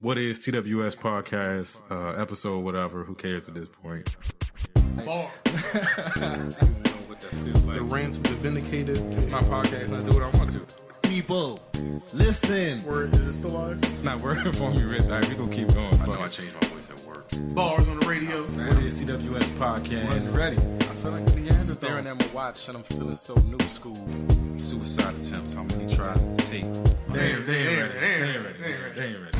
What is TWS podcast, episode, whatever, who cares at this point? Bar. The rants of the vindicated. It's my podcast and I do what I want to. People, listen. Word, is it still live? It's not working for me, Rich. All right, we gonna keep going. I know I changed my voice at work. Bars on the radio. What is TWS podcast? Ready. I feel like the Neanderthal. Staring at my watch and I'm feeling so new school. Suicide attempts, how many tries to take? They ain't ready.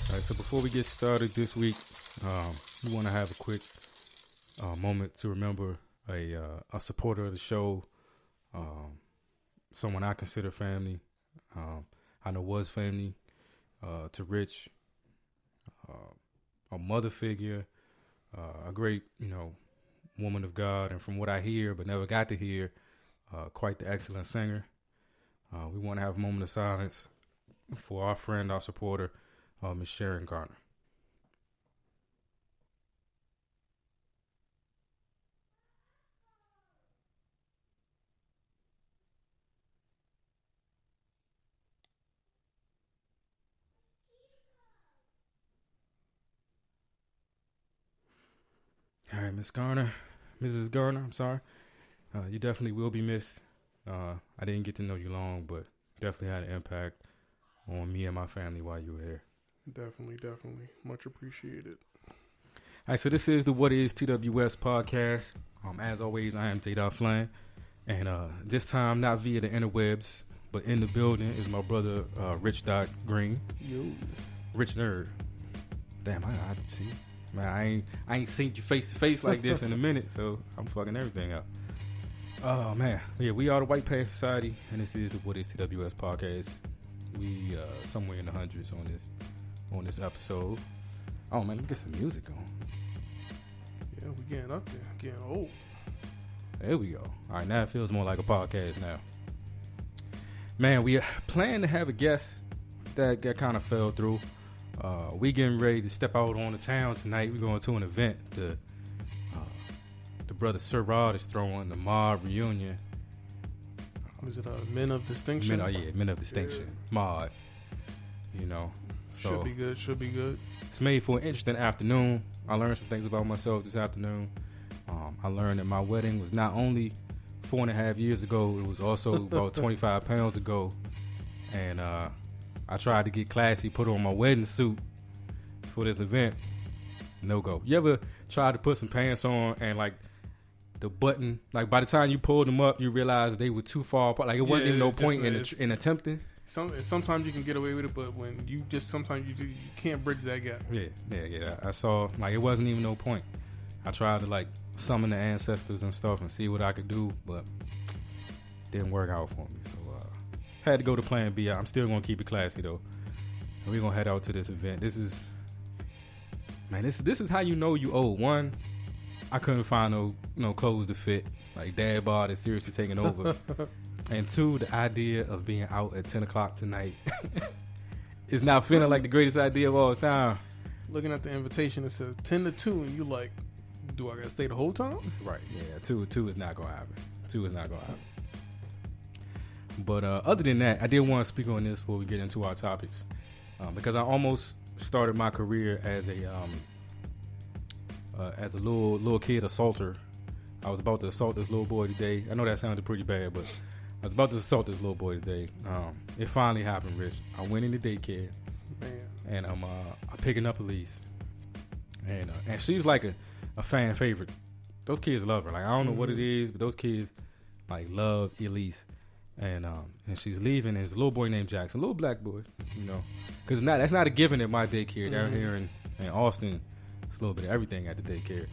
All right, so before we get started this week, we want to have a quick moment to remember a supporter of the show, someone I consider family, I know was family to Rich, a mother figure, a great, woman of God, and from what I hear but never got to hear, quite the excellent singer. We want to have a moment of silence for our friend, our supporter, Ms. Sharon Garner. All right, Mrs. Garner, I'm sorry. You definitely will be missed. I didn't get to know you long, but definitely had an impact on me and my family while you were here. Definitely. Much appreciated. All right, so this is the What is TWS podcast. As always, I am J. Flan. And this time, not via the interwebs, but in the building is my brother, Rich Green. Yo. Rich Nerd. Damn, I see. Man, I ain't seen you face to face like this in a minute, so I'm fucking everything up. Oh, man. Yeah, we are the White Pass Society, and this is the What is TWS podcast. We somewhere in the hundreds on this episode. Oh, man, let me get some music on. Yeah, we getting up there. Getting old. There we go. All right, now it feels more like a podcast now. Man, we planned to have a guest that kind of fell through. We getting ready to step out on the town tonight. We're going to an event. The brother Sir Rod is throwing the mob reunion. Is it Men of Distinction? Men of Distinction. Yeah. Mod. So Should be good. It's made for an interesting afternoon. I learned some things about myself this afternoon. I learned that my wedding was not only 4.5 years ago, it was also about 25 pounds ago. And I tried to get classy, put on my wedding suit for this event. No go. You ever tried to put some pants on and like the button, like by the time you pulled them up, you realized they were too far apart. Like it wasn't even no point in attempting. Sometimes you can get away with it, but when you just sometimes you can't bridge that gap. Yeah. I saw like it wasn't even no point. I tried to like summon the ancestors and stuff and see what I could do, but didn't work out for me. So had to go to Plan B. I'm still gonna keep it classy though. And we're gonna head out to this event. This is how you know you old. One, I couldn't find no clothes to fit. Like dad bod is seriously taking over. And two, the idea of being out at 10 o'clock tonight is not feeling like the greatest idea of all time. Looking at the invitation, it says 10 to 2, and you like, do I gotta stay the whole time? Right, yeah, two is not gonna happen. But other than that, I did want to speak on this before we get into our topics. Because I almost started my career as a little kid assaulter. I was about to assault this little boy today. I know that sounded pretty bad, but I was about to assault this little boy today. It finally happened, Rich. I went into daycare, and I'm picking up Elise, and she's like a fan favorite. Those kids love her. Like I don't know what it is, but those kids like love Elise, and she's leaving. And there's a little boy named Jackson, a little black boy, because that's not a given at my daycare down here in Austin. It's a little bit of everything at the daycare.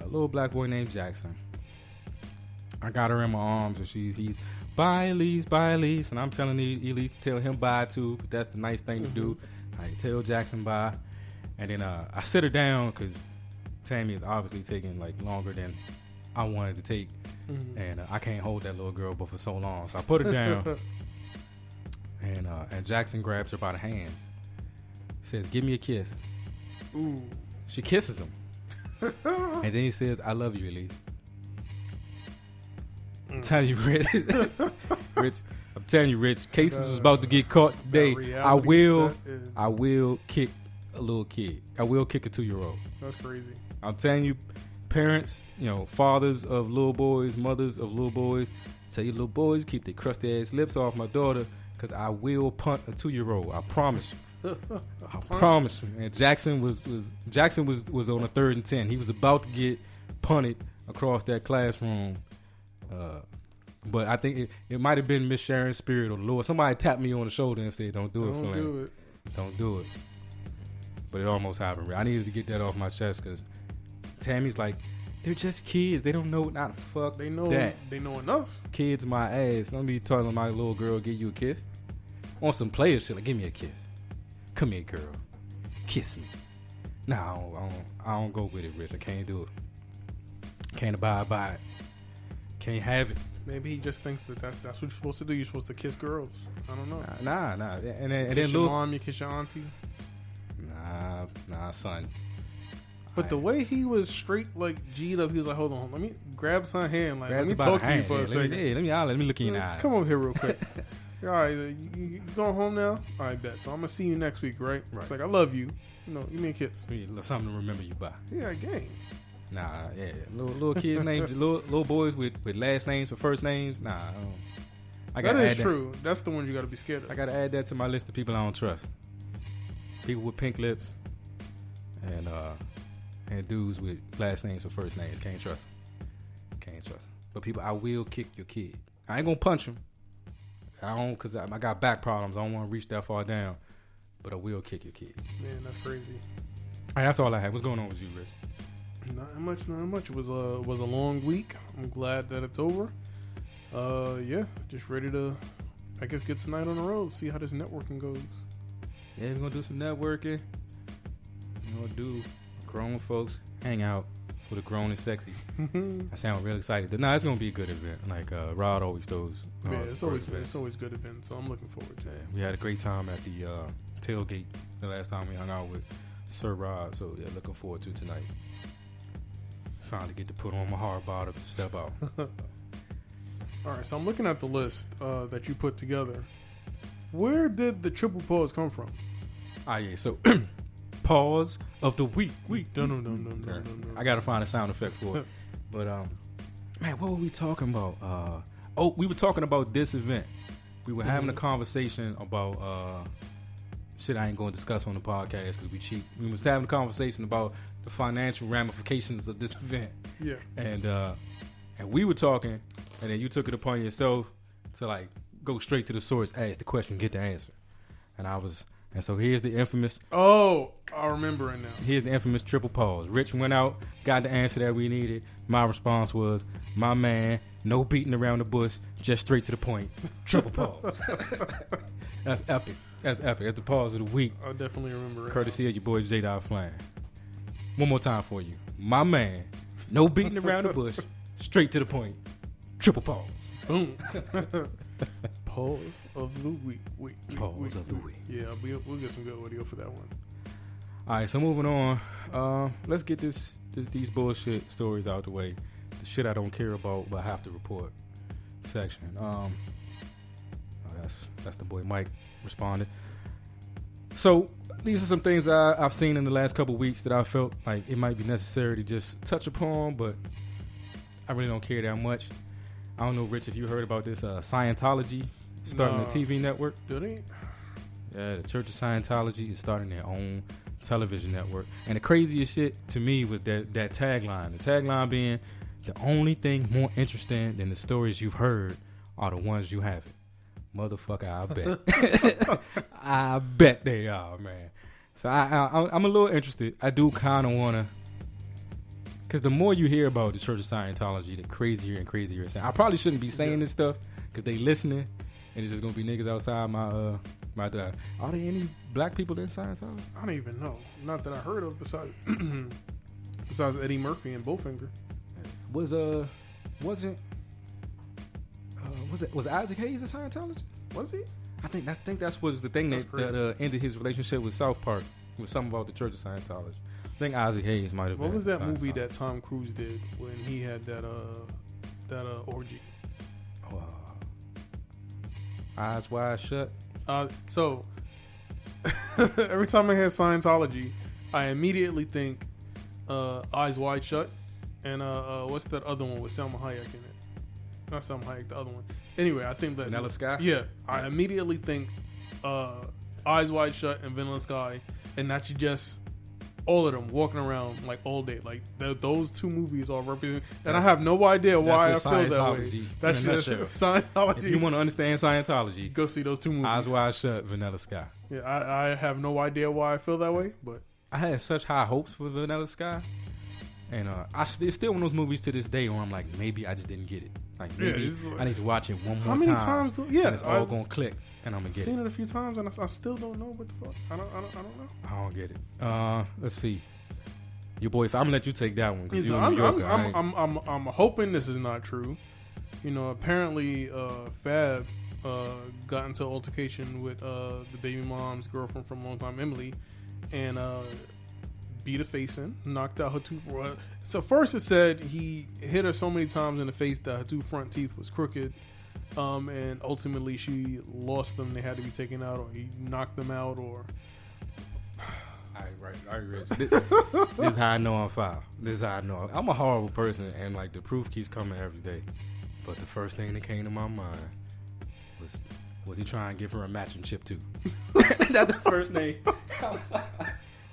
A little black boy named Jackson. I got her in my arms, and he's bye Elise, and I'm telling Elise to tell him bye too. That's the nice thing to do. I tell Jackson bye, and then I sit her down because Tammy is obviously taking like longer than I wanted to take, and I can't hold that little girl but for so long. So I put her down, and Jackson grabs her by the hands, says, "Give me a kiss." Ooh. She kisses him. And then he says, "I love you, Elise." Tell you, Rich, I'm telling you, Rich, cases was about to get caught today. I will kick a little kid. I will kick a 2-year-old. That's crazy. I'm telling you, parents, fathers of little boys, mothers of little boys, tell your little boys keep their crusty ass lips off my daughter, because I will punt a 2-year-old. I promise you. I promise you. And Jackson was on a 3rd and 10. He was about to get punted across that classroom. But I think it might have been Miss Sharon's spirit or the Lord. Somebody tapped me on the shoulder and said, "Don't do it, Flan. Don't do it." But it almost happened. I needed to get that off my chest because Tammy's like, they're just kids. They don't know not the fuck they know that. They know enough. Kids my ass. Don't be telling my little girl, give you a kiss. On some player shit, like, give me a kiss. Come here, girl. Kiss me. Nah, I don't go with it, Rich. I can't do it. Can't abide by it. Can't have it. Maybe he just thinks that's what you're supposed to do. You're supposed to kiss girls. I don't know. Nah. And then kiss your mom, you kiss your auntie. Nah, son. But the way he was straight, like, G'd up, he was like, hold on, let me grab some hand. Like, let me talk to you for a second. Let me look in your eyes. Come over here real quick. All right, you going home now? All right, bet. So I'm going to see you next week, right? It's like, I love you. Give me a kiss. Something to remember you by. Yeah, game. Nah, yeah. Little kids' names, little boys with last names for first names. Nah, that is true. That's the ones you got to be scared of. I got to add that to my list of people I don't trust. People with pink lips and dudes with last names for first names. Can't trust them. But people, I will kick your kid. I ain't gonna punch him. I don't, cause I got back problems. I don't want to reach that far down. But I will kick your kid. Man, that's crazy. All right, that's all I had. What's going on with you, Rich? Not much. It was a long week. I'm glad that it's over. Yeah, just ready to, I guess, get tonight on the road. See how this networking goes. Yeah, we're gonna do some networking. We're gonna do grown folks hang out for the grown and sexy. I sound real excited. No, it's gonna be a good event. Like Rod always throws. Yeah, it's always good event. So I'm looking forward to it. We had a great time at the tailgate the last time we hung out with Sir Rod. So yeah, looking forward to tonight. Finally get to put on my hard bottom and step out. All right, so I'm looking at the list that you put together. Where did the triple pause come from? Yeah, so pause of the week. No. I gotta find a sound effect for it. But man, what were we talking about? We were talking about this event. We were having a conversation about shit I ain't gonna discuss on the podcast because we cheat. We was having a conversation about the financial ramifications of this event. Yeah. And we were talking, and then you took it upon yourself to like go straight to the source, ask the question, get the answer. And so here's the infamous. Oh, I remember it now. Here's the infamous triple pause. Rich went out, got the answer that we needed. My response was, my man, no beating around the bush, just straight to the point. Triple pause. That's epic. That's the pause of the week. I definitely remember it. Courtesy of your boy J. Flan. One more time for you. My man, no beating around the bush, straight to the point. Triple pause. Boom. Pause of the week. Pause of the week. Yeah, we'll get some good audio for that one. All right, so moving on. Let's get these bullshit stories out the way. The shit I don't care about but have to report section. That's the boy Mike responded. So these are some things I've seen in the last couple weeks that I felt like it might be necessary to just touch upon, but I really don't care that much. I don't know, Rich, if you heard about this Scientology starting a TV network. Did he? Yeah, the Church of Scientology is starting their own television network. And the craziest shit to me was that tagline. The tagline being, the only thing more interesting than the stories you've heard are the ones you haven't. Motherfucker, I bet. I bet they are, man. So I'm a little interested. I do kind of want to, because the more you hear about the Church of Scientology, the crazier and crazier it sounds. I probably shouldn't be saying this stuff because they listening, and it's just going to be niggas outside my door. Are there any black people in Scientology? I don't even know. Not that I heard of besides Eddie Murphy and Bowfinger. Was Isaac Hayes a Scientologist? Was he? I think that's was the thing that ended his relationship with South Park. It was something about the Church of Scientology. I think Isaac Hayes might have been. What was that movie that Tom Cruise did when he had that orgy? Eyes Wide Shut. So every time I hear Scientology, I immediately think Eyes Wide Shut, and what's that other one with Selma Hayek in it? Not Selma Hayek, the other one. Anyway, I think that Vanilla Sky? Yeah, I immediately think Eyes Wide Shut and Vanilla Sky, and that's just all of them walking around like all day. Like those two movies are represented, and I have no idea why I feel that way. That's just Scientology. If you want to understand Scientology, go see those two movies. Eyes Wide Shut, Vanilla Sky. Yeah, I have no idea why I feel that way, but I had such high hopes for Vanilla Sky, and it's still one of those movies to this day where I'm like, maybe I just didn't get it. Like maybe I need to watch it one more time. How many times? And it's all gonna click, and I'm gonna get it. I've seen it a few times, and I still don't know what the fuck. I don't know. I don't get it. Let's see. Your boy, I'm gonna let you take that one. I'm hoping this is not true. You know, apparently Fab got into an altercation with the baby mom's girlfriend from a long time, Emily, and beat her face in, knocked out her tooth. So first it said he hit her so many times in the face that her two front teeth was crooked, and ultimately she lost them. They had to be taken out, or he knocked them out, or. All right, Rich. This is how I know I'm foul. This is how I know I'm a horrible person, and like the proof keeps coming every day. But the first thing that came to my mind was he trying to give her a matching chip too? That's the first thing.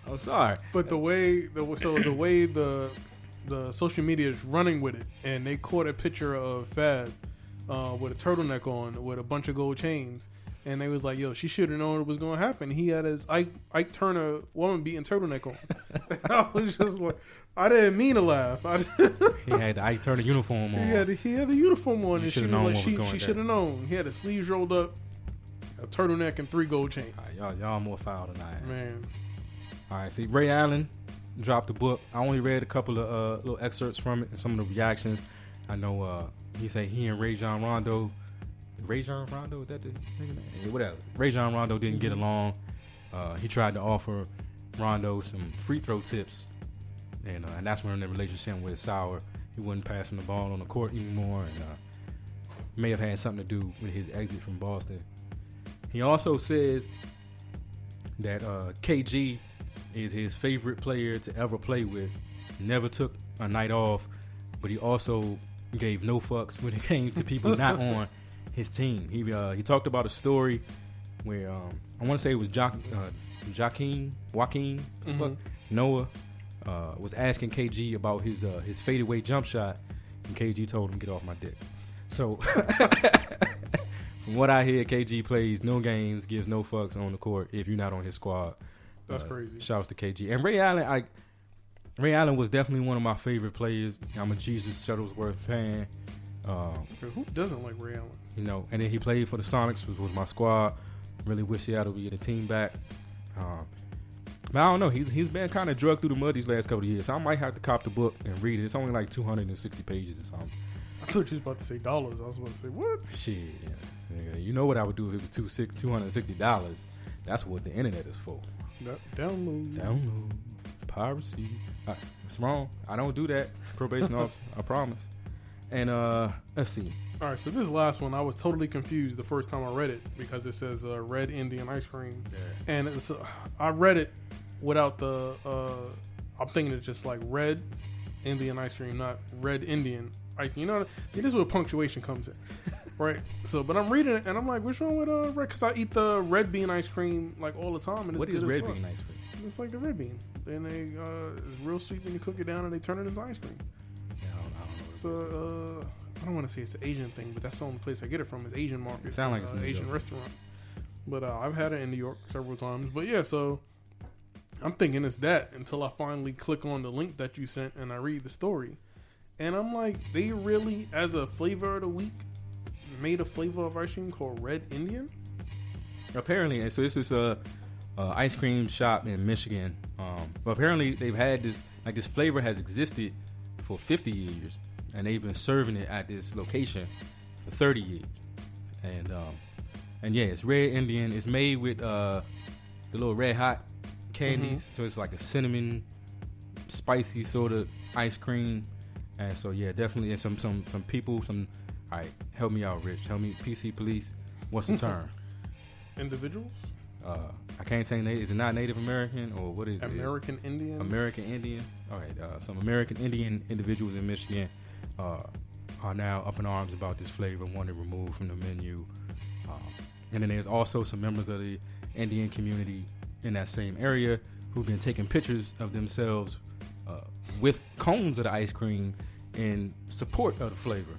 I'm sorry, but the way the social media is running with it, and they caught a picture of Fab with a turtleneck on with a bunch of gold chains, and they was like, "Yo, she should have known it was going to happen." He had his Ike Turner woman beating turtleneck on. I was just like, I didn't mean to laugh. He had the Ike Turner uniform on. He had the uniform on, and she was like, she should have known. He had his sleeves rolled up, a turtleneck, and 3 gold chains. Y'all more foul than I am, man. All right, see, Ray Allen dropped a book. I only read a couple of little excerpts from it and some of the reactions. I know he said he and Rajon Rondo, is that the nigga name? Yeah, whatever. Rajon Rondo didn't get along. He tried to offer Rondo some free throw tips, and that's when the relationship went sour. He wasn't passing the ball on the court anymore, and may have had something to do with his exit from Boston. He also says that KG is his favorite player to ever play with. Never took a night off, but he also gave no fucks when it came to people not on his team. He talked about a story where I want to say it was Joaquin Noah was asking KG about his fadeaway jump shot, and KG told him, "Get off my dick." So from what I hear, KG plays no games, gives no fucks on the court if you're not on his squad. That's crazy. Shouts to KG. And Ray Allen was definitely one of my favorite players. I'm a Jesus Shuttlesworth fan. Who doesn't like Ray Allen? You know, and then he played for the Sonics, which was my squad. Really wish Seattle would get a team back. But I don't know. He's been kind of drugged through the mud these last couple of years. So I might have to cop the book and read it. It's only like 260 pages or something. I thought you was about to say dollars. I was about to say, what? Shit. Yeah. You know what I would do if it was $260. That's what the internet is for. Download. Piracy. It's wrong. I don't do that. Probation officer. I promise. And let's see. All right, so this last one, I was totally confused the first time I read it because it says Red Indian Ice Cream. Yeah. And I read it without the, I'm thinking it's just like Red Indian Ice Cream, not Red Indian Ice Cream. You know, see, this is where punctuation comes in. Right? So, but I'm reading it and I'm like, what's wrong with Red? Because I eat the red bean ice cream like all the time. And it's what is red bean ice cream? It's like the red bean. And it's real sweet when you cook it down and they turn it into ice cream. Yeah, I don't know. So, I don't want to say it's an Asian thing, but that's the only place I get it from is Asian markets. Sound like it's an Asian restaurant. But I've had it in New York several times. But yeah, so I'm thinking it's that until I finally click on the link that you sent and I read the story. And I'm like, they really, as a flavor of the week, made a flavor of ice cream called Red Indian? Apparently, and so this is a ice cream shop in Michigan. But apparently they've had this flavor has existed for 50 years, and they've been serving it at this location for 30 years. And yeah, it's Red Indian. It's made with the little Red Hot candies, so it's like a cinnamon, spicy sort of ice cream. And so yeah, definitely, and some people. All right, help me out, Rich. Help me, PC Police. What's the term? Individuals? I can't say is it not Native American or what is American Indian? American Indian. All right. Some American Indian individuals in Michigan are now up in arms about this flavor, want it removed from the menu. And then there's also some members of the Indian community in that same area who've been taking pictures of themselves with cones of the ice cream in support of the flavor.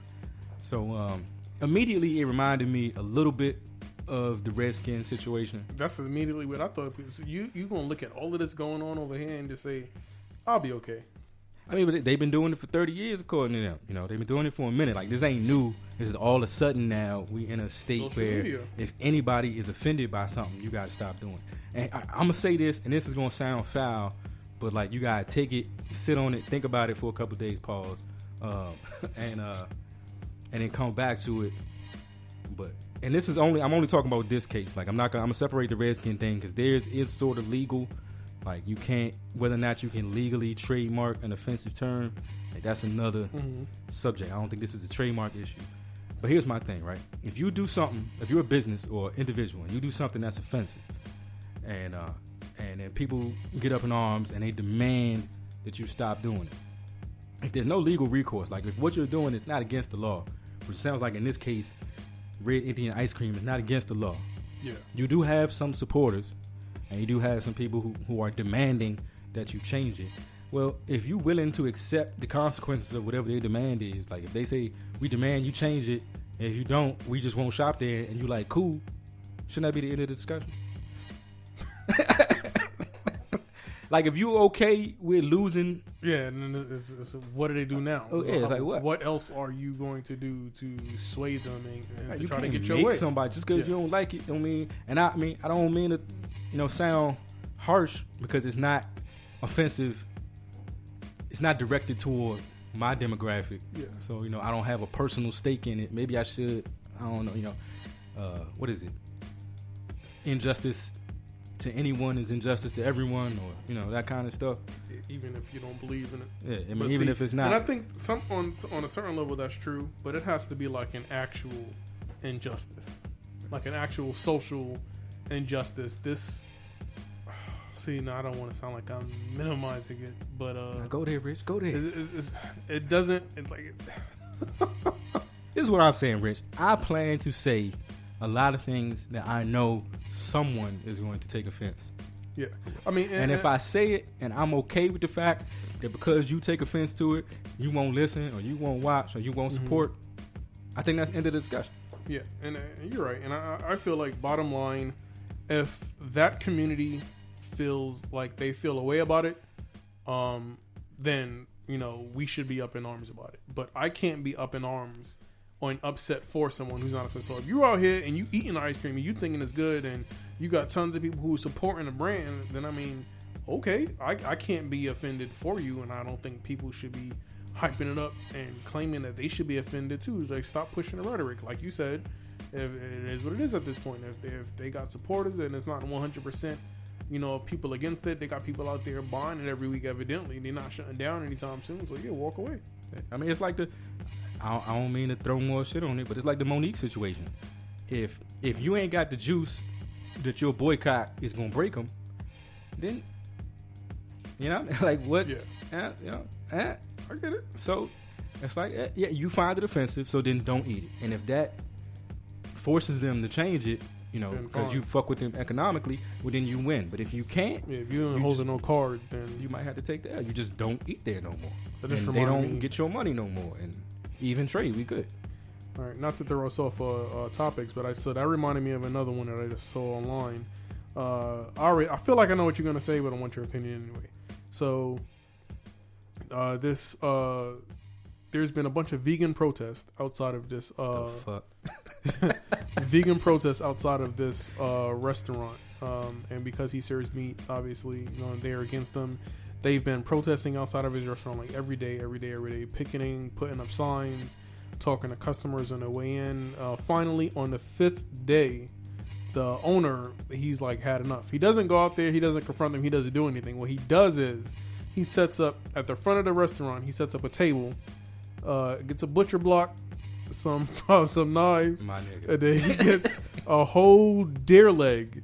So immediately it reminded me a little bit of the Redskin situation. That's immediately what I thought. You gonna look at all of this going on over here and just say, I'll be okay. I mean, but they've been doing it for 30 years, according to them. You know, they've been doing it for a minute. Like, this ain't new. This is all of a sudden now we in a state Social where media. if anybody is offended by something, you got to stop doing it. And I'm going to say this, and this is going to sound foul, but, like, you got to take it, sit on it, think about it for a couple of days, pause, and then come back to it. But, and this is I'm only talking about this case. Like, I'm going to separate the Redskin thing because theirs is sort of legal. Like, you can't, whether or not you can legally trademark an offensive term, like, that's another subject. I don't think this is a trademark issue. But here's my thing, right? If you do something, if you're a business or individual and you do something that's offensive, and then people get up in arms and they demand that you stop doing it, if there's no legal recourse, like if what you're doing is not against the law, which sounds like in this case, Red Indian ice cream is not against the law. Yeah. You do have some supporters, and you do have some people who are demanding that you change it. Well, if you're willing to accept the consequences of whatever their demand is, like if they say, we demand you change it, and if you don't, we just won't shop there, and you like, cool, shouldn't that be the end of the discussion? Like, if you okay with losing... Yeah, and then it's what do they do now? Oh, yeah, it's like what? What else are you going to do to sway them and to you try can't to get your make way? somebody just because you don't like it. Don't mean, and I don't mean to, sound harsh because it's not offensive. It's not directed toward my demographic. Yeah. So I don't have a personal stake in it. Maybe I should. I don't know. What is it? Injustice to anyone is injustice to everyone, or that kind of stuff. Even if you don't believe in it. Yeah, I mean, even if it's not. And I think on a certain level that's true, but it has to be like an actual injustice, like an actual social injustice. This. See, no, I don't want to sound like I'm minimizing it, but go there, Rich. Go there. It doesn't. This is what I'm saying, Rich. I plan to say a lot of things that I know someone is going to take offense. Yeah, I mean, and if I say it and I'm okay with the fact that because you take offense to it, you won't listen or you won't watch or you won't support, I think that's the end of the discussion. Yeah, and you're right. And I feel like bottom line, if that community feels like they feel a way about it, then we should be up in arms about it. But I can't be up in arms or upset for someone who's not offended. So if you're out here and you eating ice cream and you thinking it's good and you got tons of people who are supporting the brand, then I mean, okay, I can't be offended for you, and I don't think people should be hyping it up and claiming that they should be offended too. Like, stop pushing the rhetoric. Like you said, if it is what it is at this point. If they got supporters and it's not 100%, people against it, they got people out there buying it every week. Evidently, they're not shutting down anytime soon. So yeah, walk away. I mean, it's like I don't mean to throw more shit on it, but it's like the Monique situation. If you ain't got the juice that your boycott is gonna break them, then like what? Yeah. I get it. So it's like you find it offensive, so then don't eat it. And if that forces them to change it, because you fuck with them economically, well then you win. But if you can't, if you ain't holding no cards, then you might have to take the L. You just don't eat there no more, and they don't get your money no more. And even trade, we good. All right, not to throw us off topics, but that reminded me of another one that I just saw online. I feel like I know what you're gonna say, but I want your opinion anyway. So, there's been a bunch of vegan protests outside of this. The fuck? Vegan protests outside of this restaurant, and because he serves meat, obviously, they're against them. They've been protesting outside of his restaurant like every day, picketing, putting up signs, talking to customers on their way in. Finally, on the 5th day, the owner, he's like had enough. He doesn't go out there. He doesn't confront them. He doesn't do anything. What he does is he sets up at the front of the restaurant. He sets up a table, gets a butcher block, some knives, My nigga. and then he gets a whole deer leg,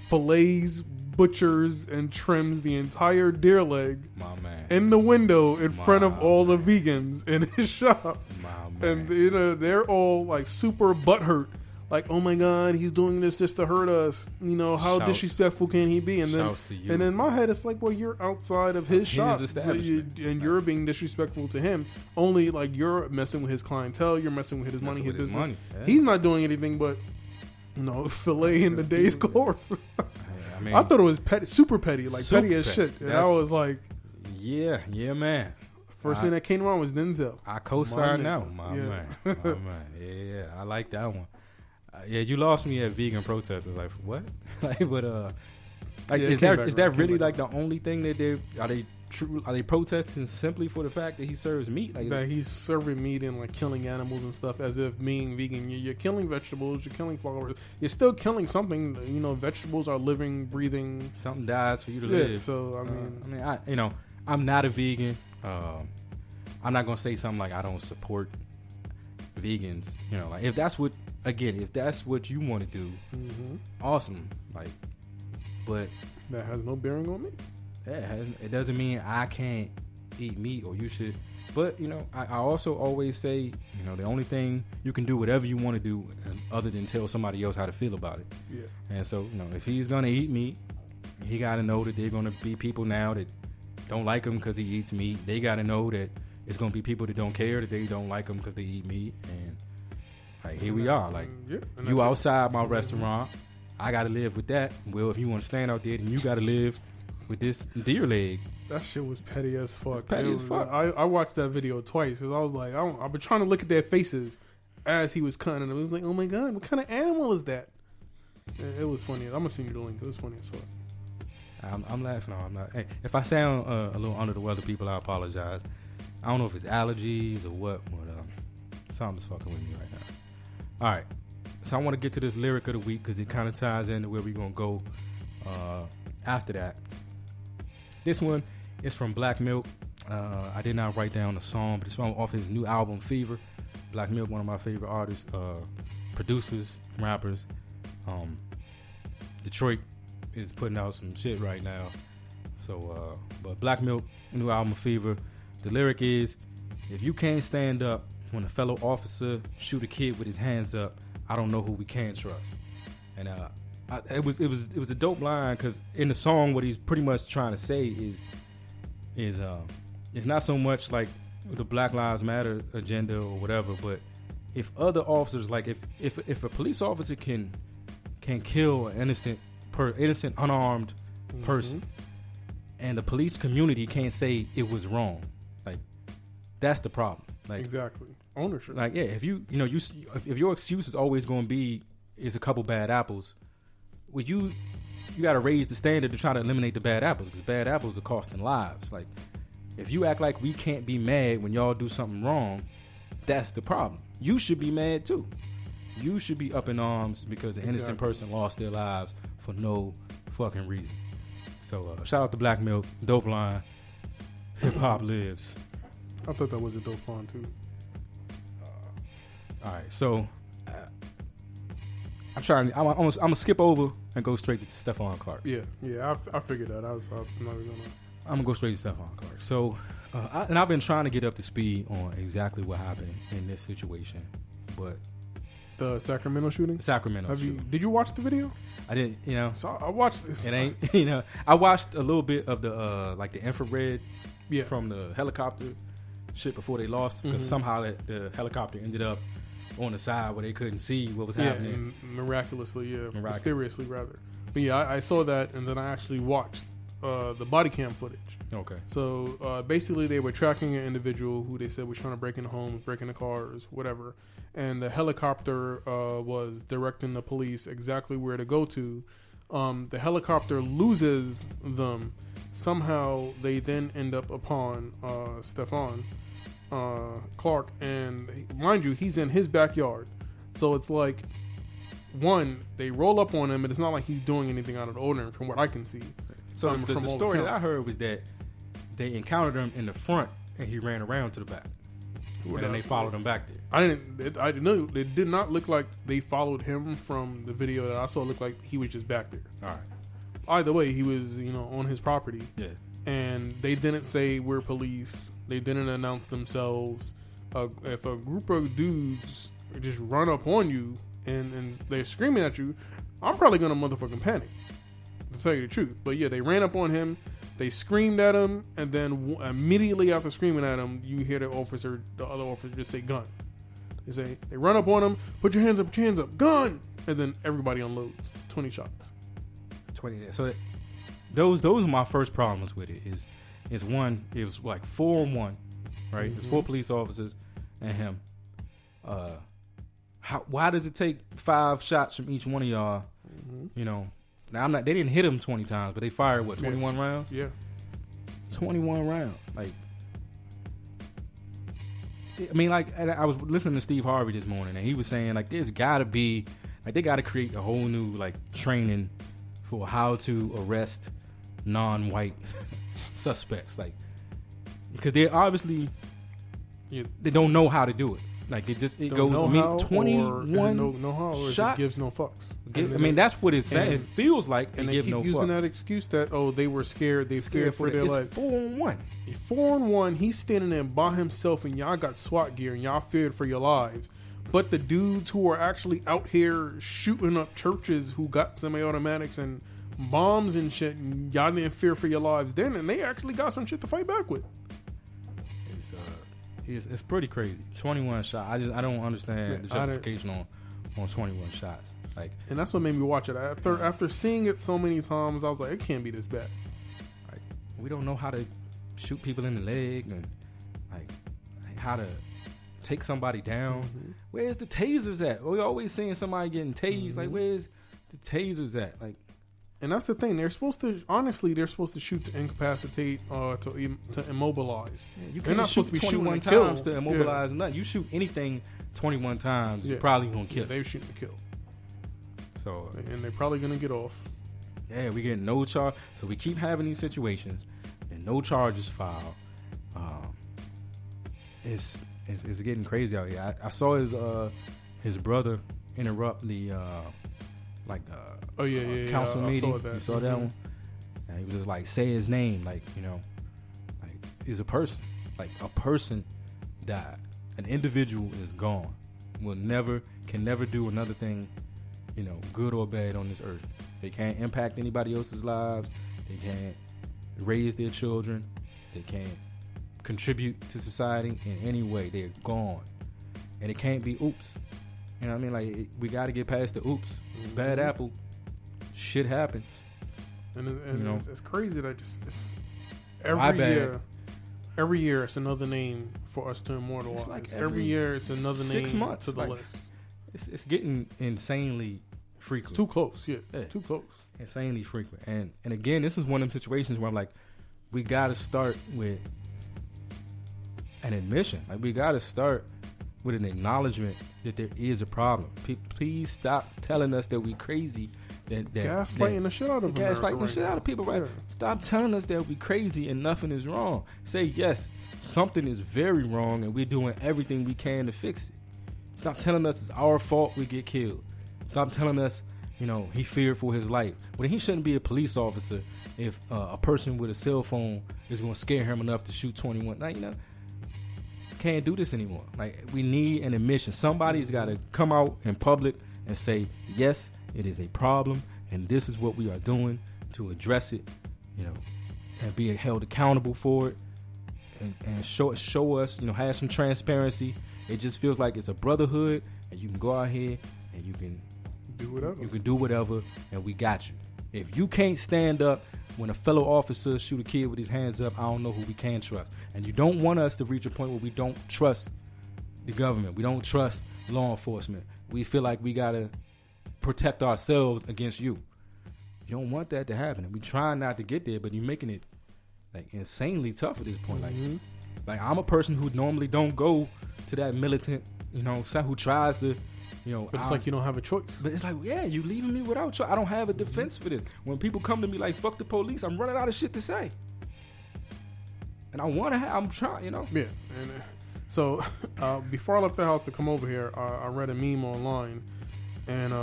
fillets, butchers, and trims the entire deer leg My man. in the window in front of all the vegans in his shop. My man. And they're all like super butthurt. Like, oh my God, he's doing this just to hurt us. How Shouts. disrespectful can he be? And then, Shouts to you. and in my head, it's like, well, you're outside of his shop, establishment. and you're being disrespectful to him. Only like you're messing with his clientele, you're messing with his money, his business. Yeah. He's not doing anything but, fillet in the day's course. I mean, I thought it was petty, super petty, like Super petty as petty. shit. And I That's- was like, yeah, man. first thing that came around was Denzel. I co-sign My now, nigga. my Yeah. man. My man. Yeah, I like that one. Yeah, you lost me at vegan protesters. Like, what? Like, but like, Yeah, it is came that back is around, that it came really back like the only thing that are they protesting simply for the fact that he serves meat? Like, That he's serving meat and like killing animals and stuff, as if being vegan, you're killing vegetables, you're killing flowers, you're still killing something. Vegetables are living, breathing. something dies for you to Yeah. live. So I'm not a vegan. I'm not gonna say something like I don't support vegans. Like if that's what you want to do, awesome. Like, but that has no bearing on me. it doesn't mean I can't eat meat or you should. But I also always say the only thing you can do whatever you want to do, other than tell somebody else how to feel about it. Yeah. And so if he's gonna eat meat, he got to know that there are gonna be people now that don't like him because he eats meat. They got to know that it's gonna be people that don't care that they don't like him because they eat meat. And like here we are. Like you outside my restaurant, I got to live with that. Well, if you want to stand out there, then you got to live with this deer leg. That shit was petty as fuck. Petty as fuck. I watched that video twice because I was like, I've been trying to look at their faces as he was cutting, and I was like, oh my God, what kind of animal is that? It was funny. I'm gonna send you the link. It was funny as fuck. I'm laughing. I'm not. Hey, if I sound a little under the weather, people, I apologize. I don't know if it's allergies or what, but something's fucking with me right now. All right, so I want to get to this lyric of the week because it kind of ties into where we're gonna go after that. This one is from Black Milk. I did not write down the song, but it's off his new album Fever. Black Milk, one of my favorite artists, producers, rappers. Detroit is putting out some shit right now. So, but Black Milk, new album Fever. The lyric is, if you can't stand up when a fellow officer shoot a kid with his hands up, I don't know who we can trust. And it was a dope line because in the song, what he's pretty much trying to say is it's not so much like the Black Lives Matter agenda or whatever, but if other officers, like if a police officer can kill an innocent unarmed person, and the police community can't say it was wrong, like that's the problem. Like Exactly. Ownership. like yeah, if if your excuse is always going to be is a couple bad apples, well you got to raise the standard to try to eliminate the bad apples because bad apples are costing lives. Like if you act like we can't be mad when y'all do something wrong, that's the problem. You should be mad too. You should be up in arms because an innocent person lost their lives for no fucking reason. So shout out to Black Milk, dope line. Hip hop lives. I thought that was a dope line too. All right, so I'm gonna skip over and go straight to Stephon Clark. Yeah. I figured that. I'm not even gonna. I'm gonna go straight to Stephon Clark. So, I've been trying to get up to speed on exactly what happened in this situation, but The Sacramento shooting. Did you watch the video? I didn't. So I watched this. It ain't. I watched a little bit of the like the infrared from the helicopter shit before they lost because somehow the helicopter ended up on the side where they couldn't see what was happening. Miraculously, mysteriously rather. But yeah, I saw that, and then I actually watched the body cam footage. Okay. So basically, they were tracking an individual who they said was trying to break into homes, break into cars, whatever. And the helicopter was directing the police exactly where to go to. The helicopter loses them. Somehow, they then end up upon Stephon Clark. And mind you, he's in his backyard. So it's like, one, they roll up on him, and it's not like he's doing anything out of the ordinary from what I can see. So the story that I heard was that they encountered him in the front, and he ran around to the back. And then they followed him back there. I didn't know. It did not look like they followed him from the video that I saw. It looked like he was just back there. All right. Either way, he was, on his property. Yeah. And they didn't say we're police. They didn't announce themselves. If a group of dudes just run up on you and they're screaming at you, I'm probably gonna motherfucking panic, to tell you the truth. But yeah, they ran up on him. They screamed at him, and then immediately after screaming at him, you hear the other officer just say gun. They run up on him, put your hands up, gun, and then everybody unloads 20 shots. 20. So those are my first problems with it. Is one, it was like 4-on-1, right? Mm-hmm. It's 4 police officers and him. Why does it take 5 shots from each one of y'all? Mm-hmm. Now they didn't hit him 20 times, but they fired 21 rounds? Yeah. 21 rounds. I was listening to Steve Harvey this morning, and he was saying there's gotta be they gotta create a whole new training for how to arrest non-white suspects, because they obviously they don't know how to do it. It goes 21 shots. It gives no fucks. That's what it's saying. It feels like and they give no fucks. And they keep using that excuse that they were scared. They feared for their life. It's 4-on-1. 4-on-1. He's standing there by himself, and y'all got SWAT gear, and y'all feared for your lives. But the dudes who are actually out here shooting up churches, who got semi-automatics and bombs and shit, and y'all didn't fear for your lives then, and they actually got some shit to fight back with. It's pretty crazy. 21 shots. I don't understand the justification on 21 shots. And that's what made me watch it. After seeing it so many times, I was like, it can't be this bad. We don't know how to shoot people in the leg and how to take somebody down. Mm-hmm. Where's the tasers at? We're always seeing somebody getting tased. Mm-hmm. Where's the tasers at? And that's the thing. They're supposed to shoot to incapacitate, to immobilize. You can't shoot 21 times to immobilize nothing. You shoot anything 21 times, you're probably gonna kill. They're shooting to kill. So, and they're probably gonna get off. Yeah, we get no charge. So we keep having these situations, and no charges filed. It's getting crazy out here. I saw his brother interrupt the council meeting. You saw that one? And he was just say his name, is a person. A person died. An individual is gone. Can never do another thing, good or bad on this earth. They can't impact anybody else's lives. They can't raise their children. They can't contribute to society in any way. They're gone. And it can't be oops. You know what I mean? We got to get past the oops. Mm-hmm. Bad apple. Shit happens. And it's crazy that every year it's another name for us to immortalize. Every year it's another name 6 months to the list. It's getting insanely frequent. Too close, yeah. It's too close. Insanely frequent. And again, this is one of them situations where I'm we got to start with an admission. We got to start with an acknowledgement that there is a problem. Please stop telling us that we crazy. Gaslighting the shit out of gaslighting the shit out of people, right? Yeah. Stop telling us that we crazy and nothing is wrong. Say yes, something is very wrong, and we're doing everything we can to fix it. Stop telling us it's our fault we get killed. Stop telling us, he feared for his life. Well, he shouldn't be a police officer if a person with a cell phone is going to scare him enough to shoot 21. Now, can't do this anymore. We need an admission. Somebody's got to come out in public and say, yes, it is a problem, and this is what we are doing to address it, and be held accountable for it, and show us, have some transparency. It just feels like it's a brotherhood, and you can go out here and you can do whatever. You can do whatever, and we got you. If you can't stand up when a fellow officer shoot a kid with his hands up, I don't know who we can trust. And you don't want us to reach a point where we don't trust the government. We don't trust law enforcement. We feel like we gotta protect ourselves against you. You don't want that to happen, and we try not to get there, but you're making it insanely tough at this point. I'm a person who normally don't go to that militant, who tries to, But it's you don't have a choice. But it's you leaving me without choice. I don't have a defense for this. When people come to me fuck the police, I'm running out of shit to say. And I want to I'm trying, Yeah, and So before I left the house to come over here, I read a meme online, and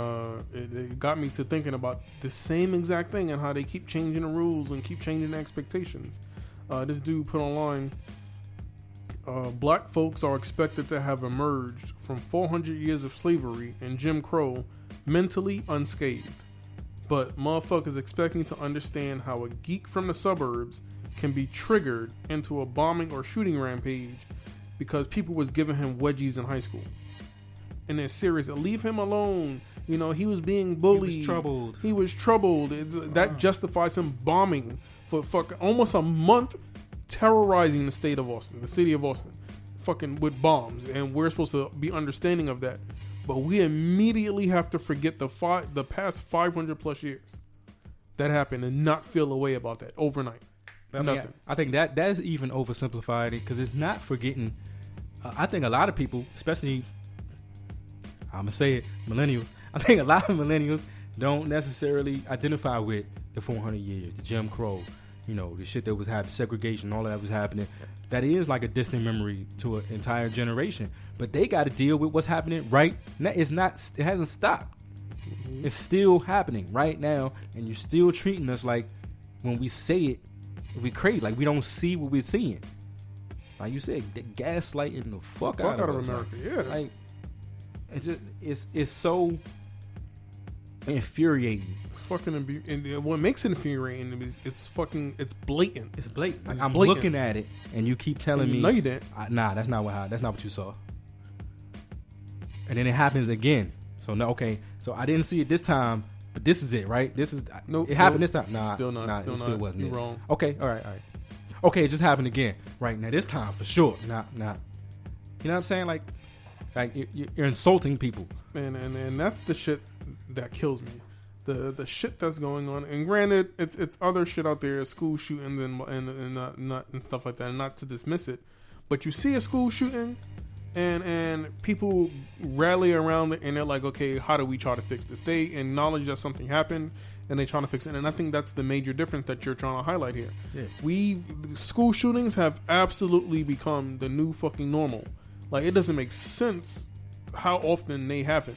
it got me to thinking about the same exact thing and how they keep changing the rules and keep changing the expectations. This dude put online, black folks are expected to have emerged from 400 years of slavery and Jim Crow mentally unscathed. But motherfuckers expect me to understand how a geek from the suburbs can be triggered into a bombing or shooting rampage because people was giving him wedgies in high school. And they're serious. Leave him alone. You know, he was being bullied. He was troubled. That justifies him bombing for fucking almost a month, terrorizing the state of Austin, the city of Austin, fucking with bombs. And we're supposed to be understanding of that. But we immediately have to forget the past 500 plus years that happened and not feel a way about that overnight. Nothing. I think that's even oversimplified because it's not forgetting. I think a lot of people, especially, I'm going to say it, millennials, I think a lot of millennials don't necessarily identify with the 400 years, the Jim Crow, you know, the shit that was happening, segregation, all that was happening. That is like a distant memory to an entire generation. But they got to deal with what's happening right now. It hasn't stopped. Mm-hmm. It's still happening right now, and you're still treating us like when we say it, we crazy, like we don't see what we're seeing. Like you said, gaslighting the fuck out of America. Like, yeah, like it's so infuriating. It's fucking and what makes it infuriating is it's blatant. It's blatant. Like, it's I'm blatant. looking at it, and you keep telling me, no, you didn't. Nah, that's not what you saw. And then it happens again. So no, okay. So I didn't see it this time. But this is it, right? It happened this time. Nah, still not. It still wasn't. You're wrong. Okay, all right. Okay, it just happened again. Right now, this time for sure. Nah. You know what I'm saying? Like you're insulting people. And that's the shit that kills me. The shit that's going on. And granted, it's other shit out there, school shootings and stuff like that. And not to dismiss it, but you see a school shooting. And people rally around it and they're like, okay, how do we try to fix this? They acknowledge that something happened and they trying to fix it. And I think that's the major difference that you're trying to highlight here. Yeah. School shootings have absolutely become the new fucking normal. Like, it doesn't make sense how often they happen.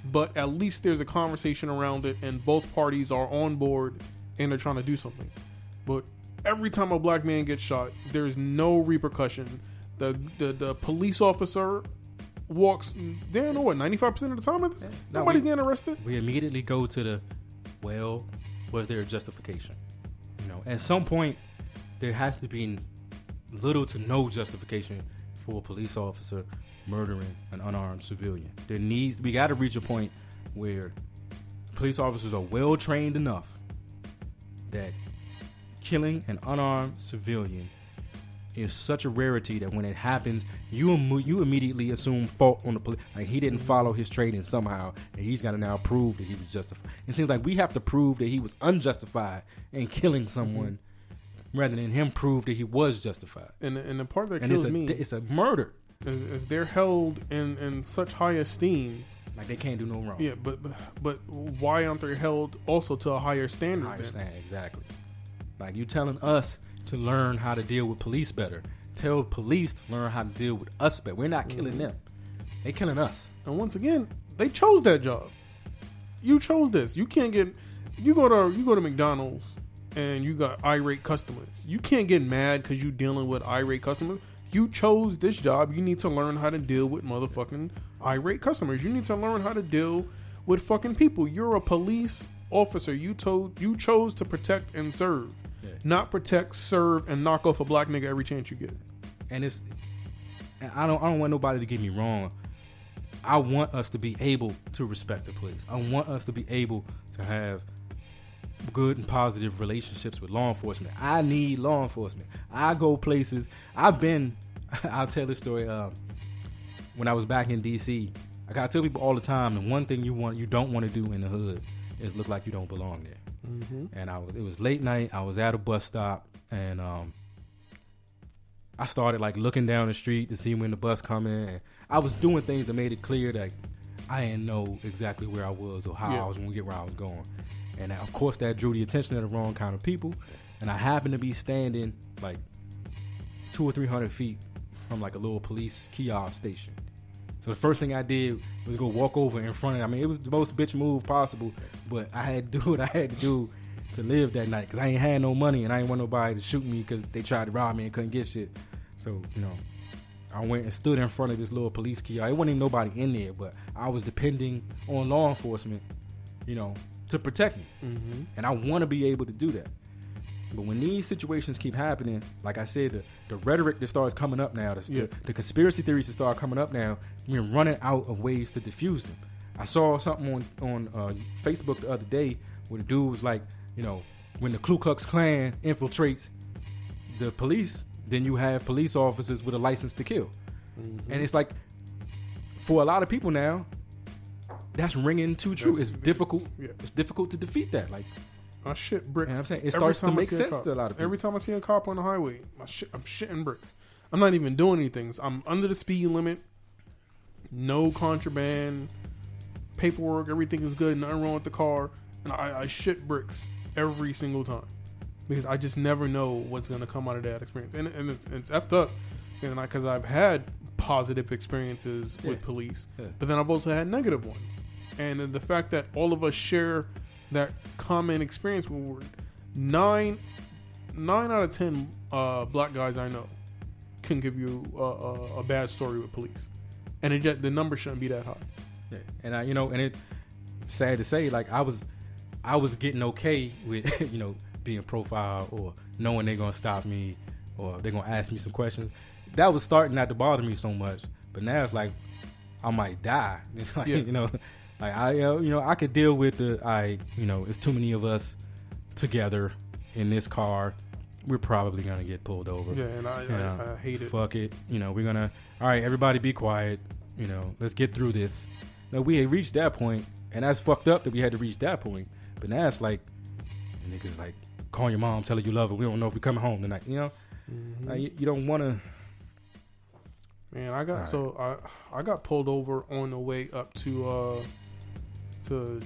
But at least there's a conversation around it and both parties are on board and they're trying to do something. But every time a black man gets shot, there's no repercussion. The police officer walks, they don't know what, 95% of the time nobody's getting arrested. We immediately go to was there a justification? You know, at some point there has to be little to no justification for a police officer murdering an unarmed civilian. We got to reach a point where police officers are well trained enough that killing an unarmed civilian is such a rarity that when it happens, you immediately assume fault on the police. Like, he didn't follow his training somehow, and he's got to now prove that he was justified. It seems like we have to prove that he was unjustified in killing someone, rather than him prove that he was justified. And the part that kills me, it's a murder. Is they're held in such high esteem. Like, they can't do no wrong. Yeah, but why aren't they held also to a higher standard? Exactly. Like, you telling us to learn how to deal with police better. Tell police to learn how to deal with us better. We're not killing them. They killing us. And once again, they chose that job. You chose this. You can't get. You go to McDonald's and you got irate customers. You can't get mad because you dealing with irate customers. You chose this job. You need to learn how to deal with motherfucking irate customers. You need to learn how to deal with fucking people. You're a police officer. You chose to protect and serve. Yeah. Not protect, serve, and knock off a black nigga every chance you get. And I don't want nobody to get me wrong. I want us to be able to respect the police. I want us to be able to have good and positive relationships with law enforcement. I need law enforcement. I go places. I'll tell this story. When I was back in D.C., I gotta tell people all the time, the one thing you don't want to do in the hood is look like you don't belong there. Mm-hmm. And it was late night. I was at a bus stop, and I started like looking down the street to see when the bus coming. And I was doing things that made it clear that I didn't know exactly where I was or how I was going to get where I was going. And of course, that drew the attention of the wrong kind of people. And I happened to be standing like 200 or 300 feet from like a little police kiosk station. So the first thing I did was go walk over in front of. I mean, it was the most bitch move possible, but I had to do what I had to do to live that night because I ain't had no money and I ain't want nobody to shoot me because they tried to rob me and couldn't get shit. So I went and stood in front of this little police kiosk. It wasn't even nobody in there, but I was depending on law enforcement, to protect me. Mm-hmm. And I want to be able to do that. But when these situations keep happening, like I said, the rhetoric that starts coming up now, the conspiracy theories that start coming up now, we're running out of ways to diffuse them. I saw something on Facebook the other day where the dude was like, when the Ku Klux Klan infiltrates the police, then you have police officers with a license to kill. Mm-hmm. And it's like, for a lot of people now, that's ringing too true. It's difficult. Yeah. It's difficult to defeat that. Like, I shit bricks. You know what I'm saying? It starts to make sense to a lot of people. Every time I see a cop on the highway, I'm shitting bricks. I'm not even doing anything. I'm under the speed limit. No contraband. Paperwork. Everything is good. Nothing wrong with the car. And I shit bricks every single time. Because I just never know what's going to come out of that experience. And it's effed up. Because I've had positive experiences with police. Yeah. But then I've also had negative ones. And the fact that all of us share that common experience, where 9 out of 10 black guys I know can give you a bad story with police. And the number shouldn't be that high. Yeah. And and it's sad to say, like I was getting okay with, being profiled or knowing they're going to stop me or they're going to ask me some questions. That was starting not to bother me so much. But now it's like, I might die. Like I could deal with it's too many of us together in this car. We're probably going to get pulled over. Yeah, and I hate it. Fuck it. We're going to, all right, everybody be quiet. Let's get through this. Now, we had reached that point, and that's fucked up that we had to reach that point. But now it's like, niggas like, call your mom, tell her you love her. We don't know if we're coming home tonight. Mm-hmm. Like, you don't want to. Man, I got pulled over on the way up to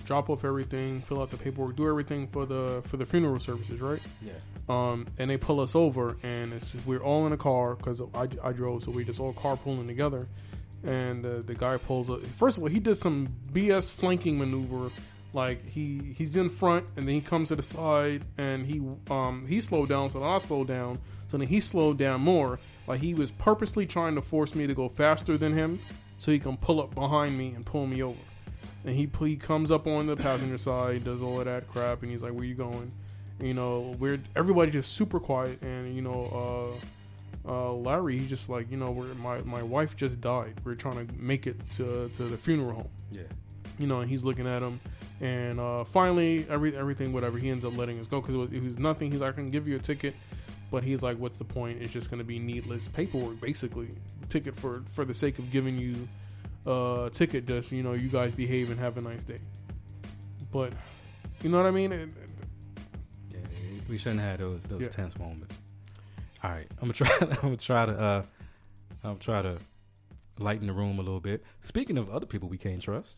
drop off everything, fill out the paperwork, do everything for the funeral services, right? Yeah. And they pull us over, and it's just we're all in a car because I drove, so we just all carpooling together. And the guy pulls up. First of all, he did some BS flanking maneuver. Like he's in front, and then he comes to the side, and he slowed down, so then I slowed down. So then he slowed down more. Like he was purposely trying to force me to go faster than him, so he can pull up behind me and pull me over. And he comes up on the passenger side, does all of that crap, and he's like, "Where you going?" And, everybody just super quiet, and Larry, he's just like, my wife just died. We're trying to make it to the funeral home. Yeah. And he's looking at him, and finally, everything, whatever, he ends up letting us go because it was nothing. He's like, I can give you a ticket, but he's like, what's the point? It's just going to be needless paperwork, basically. Ticket for the sake of giving you a ticket, just, you guys behave and have a nice day. But, you know what I mean? Yeah, we shouldn't have those tense moments. All right, I'm gonna try to lighten the room a little bit. Speaking of other people we can't trust,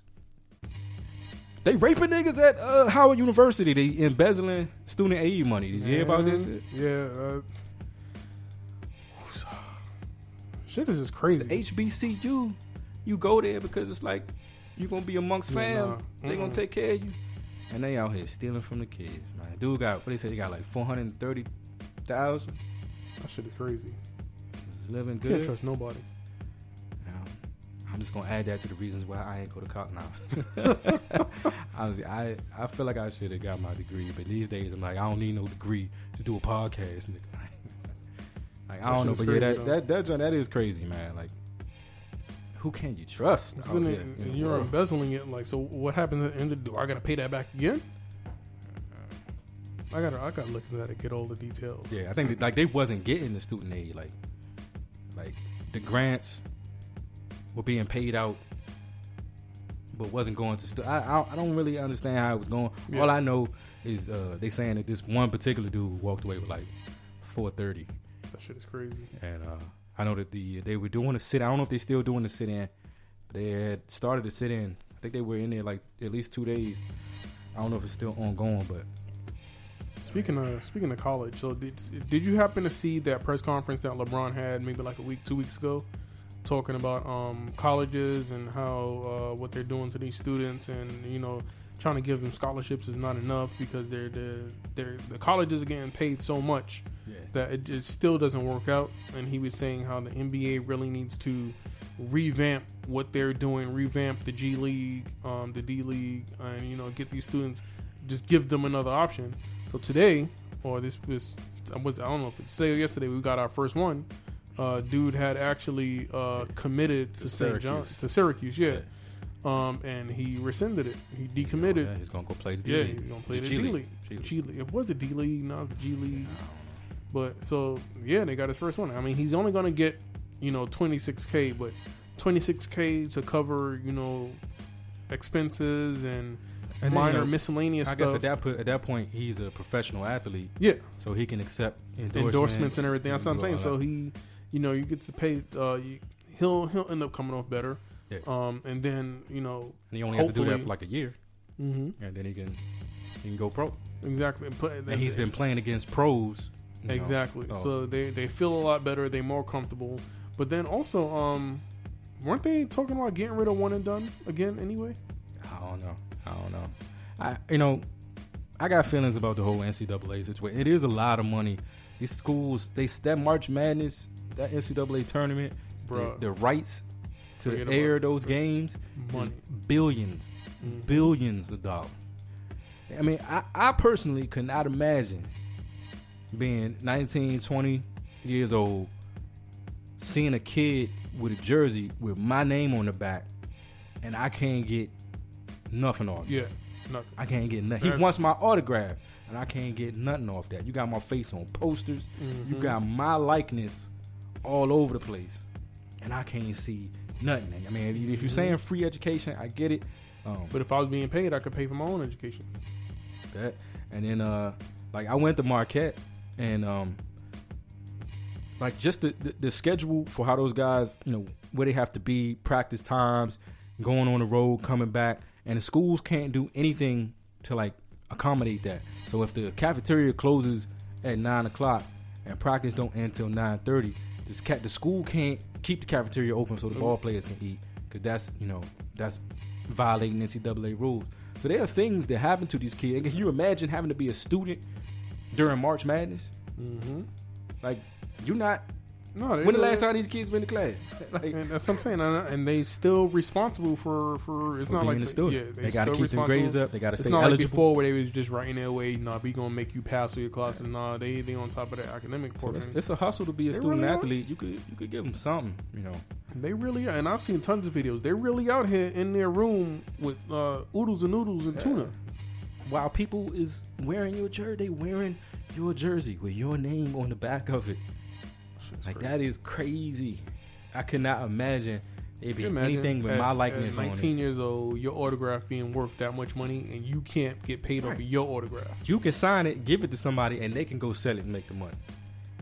they raping niggas at Howard University. They embezzling student aid money. Did you hear about this? Yeah. Shit is just crazy. It's the HBCU. You go there because it's like you gonna be amongst fam. They gonna take care of you, and they out here stealing from the kids. Man, dude got what they say. He got like 430,000. That shit is crazy. He's living good. Can't trust nobody. I'm just gonna add that to the reasons why I ain't go to college now. Honestly, I feel like I should have got my degree, but these days I'm like, I don't need no degree to do a podcast, nigga. Like I don't know, but yeah, that is crazy, man. Like, who can you trust? And you're embezzling it. Like, so what happens at the end of the day? I gotta pay that back again? I gotta look into that and get all the details. Yeah, I think they wasn't getting the student aid. Like the grants were being paid out, but wasn't going to. I don't really understand how it was going. Yeah. All I know is they saying that this one particular dude walked away with like 430. That shit is crazy. And I know that they were doing a sit. I don't know if they're still doing the sit in. They had started the sit in. I think they were in there like at least 2 days. I don't know if it's still ongoing, but Speaking of college, so did you happen to see that press conference that LeBron had maybe like 2 weeks ago, talking about colleges and how what they're doing to these students, and trying to give them scholarships is not enough because the colleges are getting paid so much that it still doesn't work out. And he was saying how the NBA really needs to revamp what they're doing, revamp the G League, the D League, and get these students, just give them another option. So today, or this was, I don't know if it's today or yesterday, we got our first one. Dude had actually committed to St. John, to Syracuse, and he rescinded it. He decommitted. Yeah, he's gonna go play the D League. League. Yeah, he's gonna play the D League. G League. It was the D League, now it's the G League. But so they got his first one. I mean, he's only gonna get $26K, but $26K to cover expenses and minor miscellaneous stuff. I guess at that point he's a professional athlete. Yeah. So he can accept endorsements and everything. That's what I'm saying. So he, you get to pay. He'll end up coming off better. Yeah. And then and he only has to do that for like a year. Mm-hmm. And then he can go pro. Exactly. And he's been playing against pros. Exactly. So they feel a lot better. They're more comfortable. But then also, weren't they talking about getting rid of one and done again anyway? I don't know. I got feelings about the whole NCAA situation. It is a lot of money. These schools, that March Madness, that NCAA tournament, the rights to air those games, money. Billions of dollars. I mean, I personally could not imagine being 19, 20 years old, seeing a kid with a jersey with my name on the back, and I can't get nothing off. Yeah, nothing. I can't get nothing. He wants my autograph, and I can't get nothing off that. You got my face on posters. Mm-hmm. You got my likeness all over the place, and I can't see nothing. I mean, if you're saying free education, I get it. But if I was being paid, I could pay for my own education. That, and then I went to Marquette, and just the schedule for how those guys, where they have to be, practice times, going on the road, coming back, and the schools can't do anything to accommodate that. So if the cafeteria closes at 9:00 and practice don't end till 9:30, the school can't keep the cafeteria open so the ball players can eat, because that's violating NCAA rules. So there are things that happen to these kids. And can you imagine having to be a student during March Madness? Mm-hmm. You're not. No, when the last time these kids been to class? And that's what I'm saying. And they still responsible for it's not like they got to keep their grades up. They got to stay eligible. It's not like before where they was just writing their way. We gonna make you pass through your classes. They on top of that academic portion. So it's a hustle to be a student athlete. You could give them something. They really are, and I've seen tons of videos. They're really out here in their room with oodles and noodles and tuna. While people is wearing your jersey, they wearing your jersey with your name on the back of it. That is crazy. I could not imagine there being anything with my likeness on it. 19 years old, your autograph being worth that much money, and you can't get paid off of your autograph. You can sign it, give it to somebody, and they can go sell it and make the money.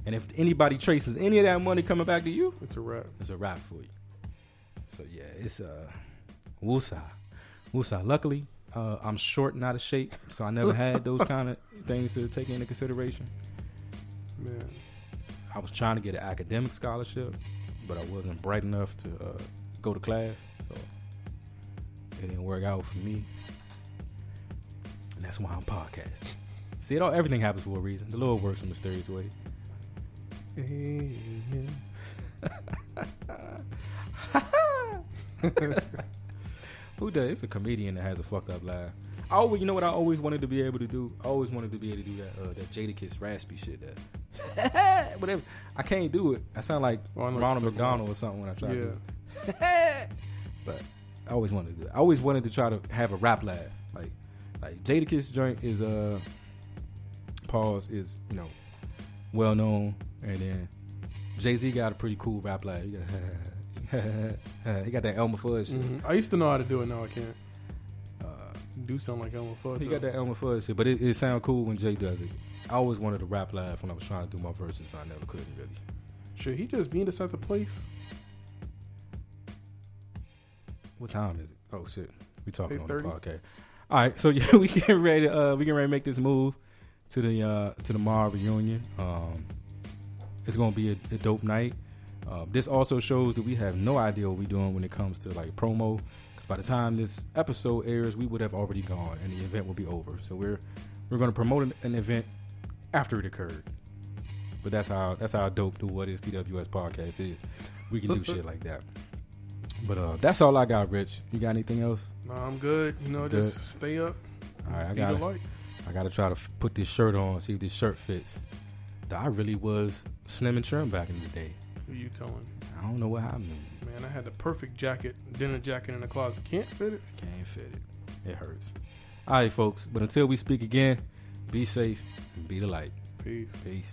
And if anybody traces any of that money coming back to you, it's a wrap. It's a wrap for you. So yeah, it's woosah. Luckily, I'm short and out of shape, so I never had those kind of things to take into consideration. Man, I was trying to get an academic scholarship, but I wasn't bright enough to go to class, so it didn't work out for me. And that's why I'm podcasting. See, everything happens for a reason. The Lord works in mysterious ways. Amen. Who does? It's a comedian that has a fucked up laugh. You know what I always wanted to be able to do? I always wanted to be able to do that Jadakiss raspy shit. That whatever. I can't do it. I sound like Ronald McDonald or something when I try to do it. But I always wanted to do it. I always wanted to try to have a rap laugh. Like Jadakiss joint is pause is well known, and then Jay-Z got a pretty cool rap laugh. He got that Elmer Fudd shit. Mm-hmm. I used to know how to do it, now I can't. Do sound like Elmer Fudd. He got that Elmer Fudd shit, but it sound cool when Jay does it. I always wanted to rap laugh when I was trying to do my verses, so I never couldn't really. Should he just meet us at the place? What time is it? Oh shit, we talking 8:30? On the podcast. All right, so yeah, we getting ready to make this move to the Mar reunion. It's gonna be a dope night. This also shows that we have no idea what we're doing when it comes to like promo. 'Cause by the time this episode airs, we would have already gone and the event will be over. So we're gonna promote an event after it occurred. But that's how dope the What Is TWS podcast is. We can do shit like that. But that's all I got, Rich. You got anything else? No, I'm good. You know, Good. just stay up. All right, I I gotta try to put this shirt on, see if this shirt fits. I really was slim and trim back in the day. Who you telling? I don't know what happened. Man, I had the perfect jacket, dinner jacket in the closet. Can't fit it. Can't fit it. It hurts. All right, folks. But until we speak again, be safe and be the light. Peace. Peace.